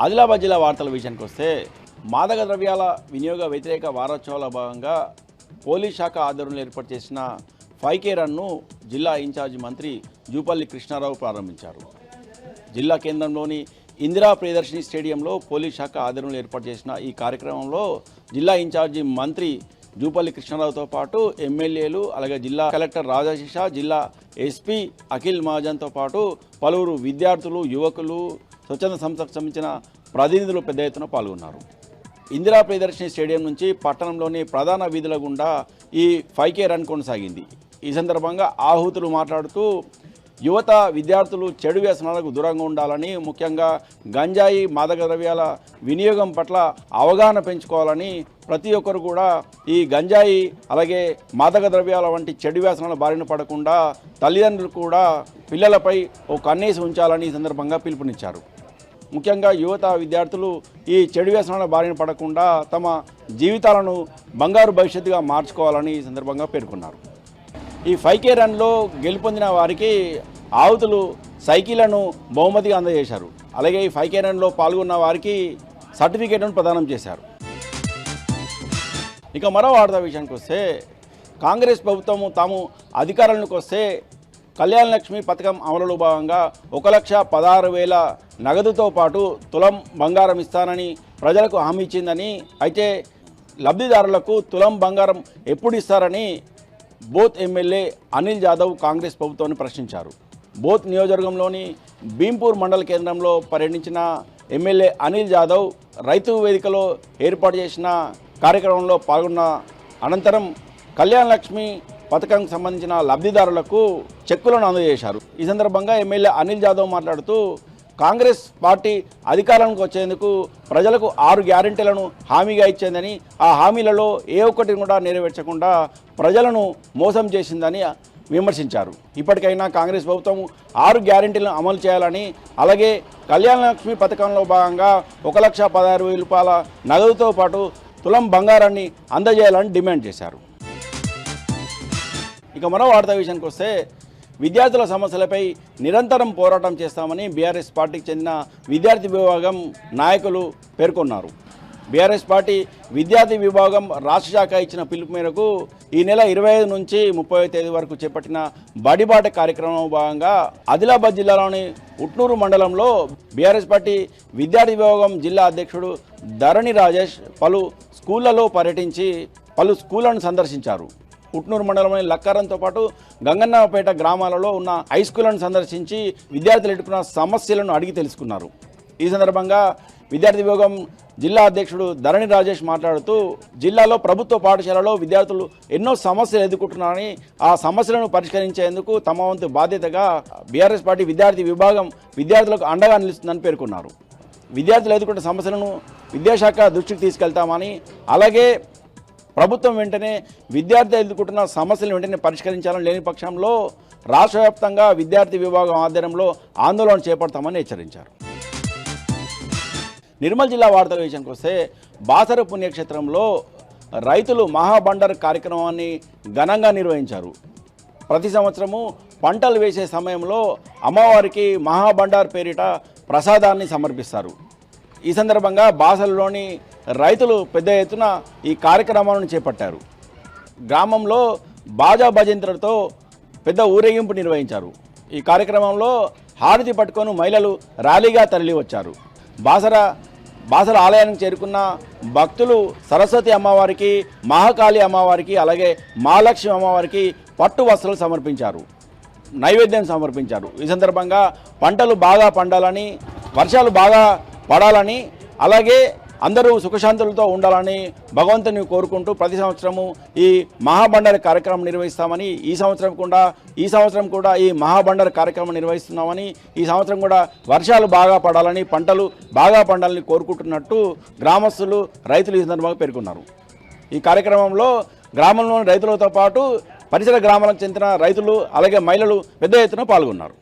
ఆదిలాబాద్ జిల్లా వార్తల విషయానికి వస్తే మాదక ద్రవ్యాల వినియోగ వ్యతిరేక వారోత్సవాల భాగంగా పోలీస్ శాఖ ఆధ్వర్యంలో ఏర్పాటు చేసిన 5K రన్ను జిల్లా ఇన్ఛార్జి మంత్రి జూపల్లి కృష్ణారావు ప్రారంభించారు. జిల్లా కేంద్రంలోని ఇందిరా ప్రియదర్శిని స్టేడియంలో పోలీస్ శాఖ ఆధ్వర్యంలో ఏర్పాటు చేసిన ఈ కార్యక్రమంలో జిల్లా ఇన్ఛార్జి మంత్రి జూపల్లి కృష్ణారావుతో పాటు ఎమ్మెల్యేలు, అలాగే జిల్లా కలెక్టర్ రాజశేష, జిల్లా ఎస్పీ అఖిల్ మహాజన్తో పాటు పలువురు విద్యార్థులు, యువకులు, స్వచ్ఛంద సంస్థకు సంబంధించిన ప్రతినిధులు పెద్ద ఎత్తున పాల్గొన్నారు. ఇందిరా ప్రియదర్శిని స్టేడియం నుంచి పట్టణంలోని ప్రధాన వీధుల గుండా ఈ 5K రన్ కొనసాగింది. ఈ సందర్భంగా ఆహుతులు మాట్లాడుతూ యువత, విద్యార్థులు చెడు వ్యసనాలకు దూరంగా ఉండాలని, ముఖ్యంగా గంజాయి, మాదక ద్రవ్యాల వినియోగం పట్ల అవగాహన పెంచుకోవాలని, ప్రతి ఒక్కరు కూడా ఈ గంజాయి అలాగే మాదక ద్రవ్యాల వంటి చెడు వ్యసనాల బారిన పడకుండా తల్లిదండ్రులు కూడా పిల్లలపై ఓ కన్నేసి ఉంచాలని ఈ సందర్భంగా పిలుపునిచ్చారు. ముఖ్యంగా యువత, విద్యార్థులు ఈ చెడు వ్యసనాల బారిన పడకుండా తమ జీవితాలను బంగారు భవిష్యత్తుగా మార్చుకోవాలని ఈ సందర్భంగా పేర్కొన్నారు. ఈ 5K రన్లో గెలుపొందిన వారికి ఆహుతులు సైకిళ్లను బహుమతిగా అందజేశారు. అలాగే ఈ 5K రన్లో పాల్గొన్న వారికి సర్టిఫికేట్లను ప్రదానం చేశారు. ఇక మరో వార్తా విషయానికి వస్తే కాంగ్రెస్ ప్రభుత్వం తాము అధికారంలోకి వస్తే కళ్యాణ లక్ష్మి పథకం అమలులో భాగంగా 1,16,000 నగదుతో పాటు తులం బంగారం ఇస్తానని ప్రజలకు హామీ ఇచ్చిందని, అయితే లబ్ధిదారులకు తులం బంగారం ఎప్పుడు ఇస్తారని బోత్ ఎమ్మెల్యే అనిల్ జాదవ్ కాంగ్రెస్ ప్రభుత్వాన్ని ప్రశ్నించారు. బోత్ నియోజకవర్గంలోని భీంపూర్ మండల కేంద్రంలో పర్యటించిన ఎమ్మెల్యే అనిల్ జాదవ్ రైతు వేదికలో ఏర్పాటు చేసిన కార్యక్రమంలో పాల్గొన్న అనంతరం కళ్యాణ లక్ష్మి పథకానికి సంబంధించిన లబ్ధిదారులకు చెక్కులను అందజేశారు. ఈ సందర్భంగా ఎమ్మెల్యే అనిల్ జాదవ్ మాట్లాడుతూ కాంగ్రెస్ పార్టీ అధికారంలోకి వచ్చేందుకు ప్రజలకు 6 గ్యారెంటీలను హామీగా ఇచ్చిందని, ఆ హామీలలో ఏ ఒక్కటిని కూడా నెరవేర్చకుండా ప్రజలను మోసం చేసిందని విమర్శించారు. ఇప్పటికైనా కాంగ్రెస్ ప్రభుత్వం 6 గ్యారెంటీలను అమలు చేయాలని, అలాగే కళ్యాణ లక్ష్మి పథకంలో భాగంగా 1,16,000 రూపాయల నగదుతో పాటు తులం బంగారాన్ని అందజేయాలని డిమాండ్ చేశారు. ఇక మరో వార్తా విషయానికి వస్తే విద్యార్థుల సమస్యలపై నిరంతరం పోరాటం చేస్తామని బీఆర్ఎస్ పార్టీకి చెందిన విద్యార్థి విభాగం నాయకులు పేర్కొన్నారు. బీఆర్ఎస్ పార్టీ విద్యార్థి విభాగం రాష్ట్ర శాఖ ఇచ్చిన పిలుపు మేరకు ఈ నెల 25 నుంచి 30వ తేదీ వరకు చేపట్టిన బడిబాట కార్యక్రమంలో భాగంగా ఆదిలాబాద్ జిల్లాలోని ఉట్నూరు మండలంలో బీఆర్ఎస్ పార్టీ విద్యార్థి విభాగం జిల్లా అధ్యక్షుడు ధరణి రాజేష్ పలు స్కూళ్లలో పర్యటించి పలు స్కూళ్లను సందర్శించారు. ఉట్నూరు మండలంలోని లక్కారంతో పాటు గంగన్నపేట గ్రామాలలో ఉన్న హై స్కూళ్లను సందర్శించి విద్యార్థులు ఎదుర్కొన్న సమస్యలను అడిగి తెలుసుకున్నారు. ఈ సందర్భంగా విద్యార్థి విభాగం జిల్లా అధ్యక్షుడు ధరణి రాజేష్ మాట్లాడుతూ జిల్లాలో ప్రభుత్వ పాఠశాలలో విద్యార్థులు ఎన్నో సమస్యలు ఎదుర్కొంటున్నారని, ఆ సమస్యలను పరిష్కరించేందుకు తమ వంతు బాధ్యతగా బీఆర్ఎస్ పార్టీ విద్యార్థి విభాగం విద్యార్థులకు అండగా నిలుస్తుందని పేర్కొన్నారు. విద్యార్థులు ఎదుర్కొంటున్న సమస్యలను విద్యాశాఖ దృష్టికి తీసుకెళ్తామని, అలాగే ప్రభుత్వం వెంటనే విద్యార్థి ఎదుర్కొంటున్న సమస్యలను వెంటనే పరిష్కరించాలని, లేని పక్షంలో రాష్ట్ర వ్యాప్తంగా విద్యార్థి విభాగం ఆధ్వర్యంలో ఆందోళన చేపడతామని హెచ్చరించారు. నిర్మల్ జిల్లా వార్తల విషయానికి వస్తే బాసర పుణ్యక్షేత్రంలో రైతులు మహాబండర్ కార్యక్రమాన్ని ఘనంగా నిర్వహించారు. ప్రతి సంవత్సరము పంటలు వేసే సమయంలో అమ్మవారికి మహాబండార్ పేరిట ప్రసాదాన్ని సమర్పిస్తారు. ఈ సందర్భంగా బాసరలోని రైతులు పెద్ద ఎత్తున ఈ కార్యక్రమాలను చేపట్టారు. గ్రామంలో బాజా భజంత్రతో పెద్ద ఊరేగింపు నిర్వహించారు. ఈ కార్యక్రమంలో హారతి పట్టుకొని మహిళలు ర్యాలీగా తరలి వచ్చారు. బాసర ఆలయానికి చేరుకున్న భక్తులు సరస్వతి అమ్మవారికి, మహాకాళి అమ్మవారికి, అలాగే మహాలక్ష్మి అమ్మవారికి పట్టు వస్త్రాలు సమర్పించారు, నైవేద్యం సమర్పించారు. ఈ సందర్భంగా పంటలు బాగా పండాలని, వర్షాలు బాగా పడాలని, అలాగే అందరూ సుఖశాంతులతో ఉండాలని భగవంతుని కోరుకుంటూ ప్రతి సంవత్సరము ఈ మహాబండర్ కార్యక్రమం నిర్వహిస్తామని, ఈ సంవత్సరం కూడా ఈ మహాబండర్ కార్యక్రమం నిర్వహిస్తున్నామని, ఈ సంవత్సరం కూడా వర్షాలు బాగా పడాలని, పంటలు బాగా పండాలని కోరుకుంటున్నట్టు గ్రామస్తులు, రైతులు ఈ సందర్భంగా పేర్కొన్నారు. ఈ కార్యక్రమంలో గ్రామంలోని రైతులతో పాటు పరిసర గ్రామాలకు చెందిన రైతులు, అలాగే మహిళలు పెద్ద ఎత్తున పాల్గొన్నారు.